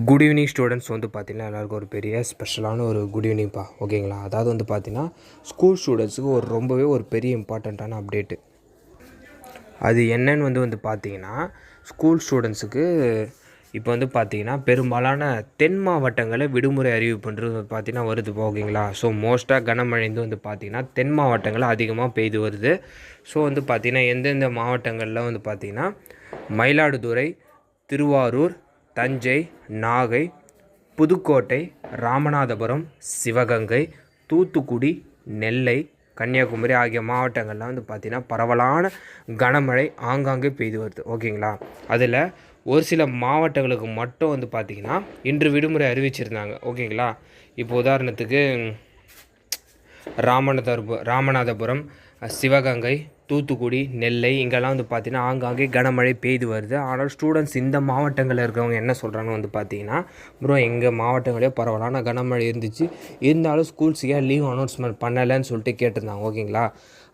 Good evening students வந்து பார்த்திங்கன்னா எல்லாருக்கும் ஒரு பெரிய ஸ்பெஷலான ஒரு குட் ஈவினிங்ப்பா. ஓகேங்களா? அதாவது வந்து பார்த்திங்கன்னா ஸ்கூல் ஸ்டூடெண்ட்ஸுக்கு ரொம்பவே ஒரு பெரிய இம்பார்ட்டண்ட்டான அப்டேட்டு. அது என்னன்னு வந்து பார்த்திங்கன்னா ஸ்கூல் ஸ்டூடெண்ட்ஸுக்கு இப்போ வந்து பார்த்திங்கன்னா பெரும்பாலான தென் மாவட்டங்களில் விடுமுறை அறிவிப்புன்றது பார்த்திங்கன்னா வருதுப்பா. ஓகேங்களா? ஸோ மோஸ்ட்டாக கனமழைந்து வந்து பார்த்திங்கன்னா தென் மாவட்டங்களில் அதிகமாக பெய்து வருது. ஸோ வந்து பார்த்திங்கன்னா எந்தெந்த மாவட்டங்களில் வந்து பார்த்திங்கன்னா மயிலாடுதுறை, திருவாரூர், தஞ்சை, நாகை, புதுக்கோட்டை, ராமநாதபுரம், சிவகங்கை, தூத்துக்குடி, நெல்லை, கன்னியாகுமரி ஆகிய மாவட்டங்கள்லாம் வந்து பார்த்திங்கன்னா பரவலான கனமழை ஆங்காங்கே பெய்து வருது. ஓகேங்களா? அதில் ஒரு சில மாவட்டங்களுக்கு மட்டும் வந்து பார்த்திங்கன்னா இன்று விடுமுறை அறிவிச்சிருந்தாங்க. ஓகேங்களா? இப்போ உதாரணத்துக்கு ராமநாதபுரம், சிவகங்கை, தூத்துக்குடி, நெல்லை இங்கெல்லாம் வந்து பார்த்திங்கன்னா ஆங்காங்கே கனமழை பெய்து வருது. ஆனால் ஸ்டூடெண்ட்ஸ் இந்த மாவட்டங்களில் இருக்கிறவங்க என்ன சொல்கிறாங்கன்னு வந்து பார்த்திங்கன்னா, ப்ரோ எங்கள் மாவட்டங்களே பரவலான கனமழை இருந்துச்சு, இருந்தாலும் ஸ்கூல்ஸ் ஏன் லீவ் அனௌன்ஸ்மெண்ட் பண்ணலைன்னு சொல்லிட்டு கேட்டிருந்தாங்க. ஓகேங்களா?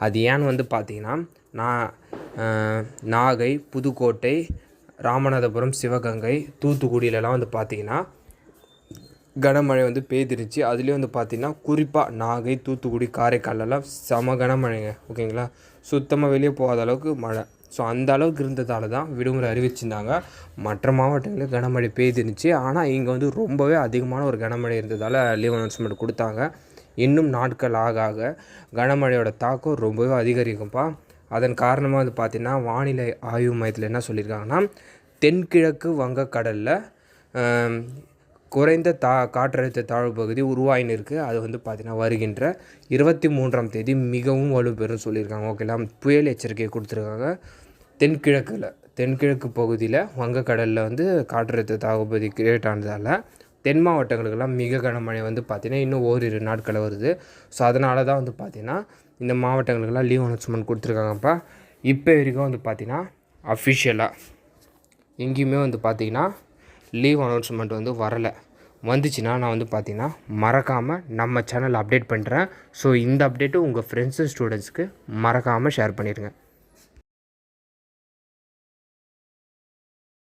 அது ஏன்னு வந்து பார்த்திங்கன்னா நாகை, புதுக்கோட்டை, ராமநாதபுரம், சிவகங்கை, தூத்துக்குடியிலலாம் வந்து பார்த்திங்கன்னா கனமழை வந்து பெய்திருச்சு. அதுலேயும் வந்து பார்த்திங்கன்னா குறிப்பாக நாகை, தூத்துக்குடி, காரைக்காலெல்லாம் செம கனமழைங்க. ஓகேங்களா? சுத்தமாக வெளியே போகாத அளவுக்கு மழை. ஸோ அந்த அளவுக்கு இருந்ததால் தான் விடுமுறை அறிவிச்சிருந்தாங்க. மற்ற மாவட்டங்களில் கனமழை பெய்திருந்துச்சு. ஆனால் இங்கே வந்து ரொம்பவே அதிகமான ஒரு கனமழை இருந்ததால் லீவ் அனௌன்ஸ்மெண்ட் கொடுத்தாங்க. இன்னும் நாட்கள் ஆக ஆக கனமழையோட தாக்கம் ரொம்பவே அதிகரிக்கும்ப்பா. அதன் காரணமாக வந்து பார்த்திங்கன்னா வானிலை ஆய்வு மையத்தில் என்ன சொல்லியிருக்காங்கன்னா, தென்கிழக்கு வங்கக்கடலில் குறைந்த காற்றழுத்த தாழ்வு பகுதி உருவாயின்னு இருக்குது. அது வந்து பார்த்திங்கன்னா வருகின்ற 23ஆம் தேதி மிகவும் வலுப்பெறும் சொல்லியிருக்காங்க. ஓகேங்களா? புயல் எச்சரிக்கை கொடுத்துருக்காங்க. தென்கிழக்கு பகுதியில் வங்கக்கடலில் வந்து காற்றழுத்த தாழ்வு பகுதி கிரியேட் ஆனதால் தென் மாவட்டங்களுக்கெல்லாம் மிக கனமழை வந்து பார்த்திங்கன்னா இன்னும் ஓரிரு நாட்களில் வருது. ஸோ அதனால தான் வந்து பார்த்திங்கன்னா இந்த மாவட்டங்களுக்கெல்லாம் லீவ் அனௌன்ஸ்மெண்ட் கொடுத்துருக்காங்கப்பா. இப்போ வரைக்கும் வந்து பார்த்திங்கன்னா அஃபிஷியலாக எங்கேயுமே வந்து பார்த்திங்கன்னா லீவ் அனௌன்ஸ்மெண்ட் வந்து வரலை. வந்துச்சுன்னா நான் வந்து பார்த்திங்கன்னா மறக்காமல் நம்ம சேனல் அப்டேட் பண்ணுறேன். ஸோ இந்த அப்டேட்டு உங்கள் ஃப்ரெண்ட்ஸு ஸ்டூடெண்ட்ஸ்க்கு மறக்காமல் ஷேர் பண்ணிடுங்க.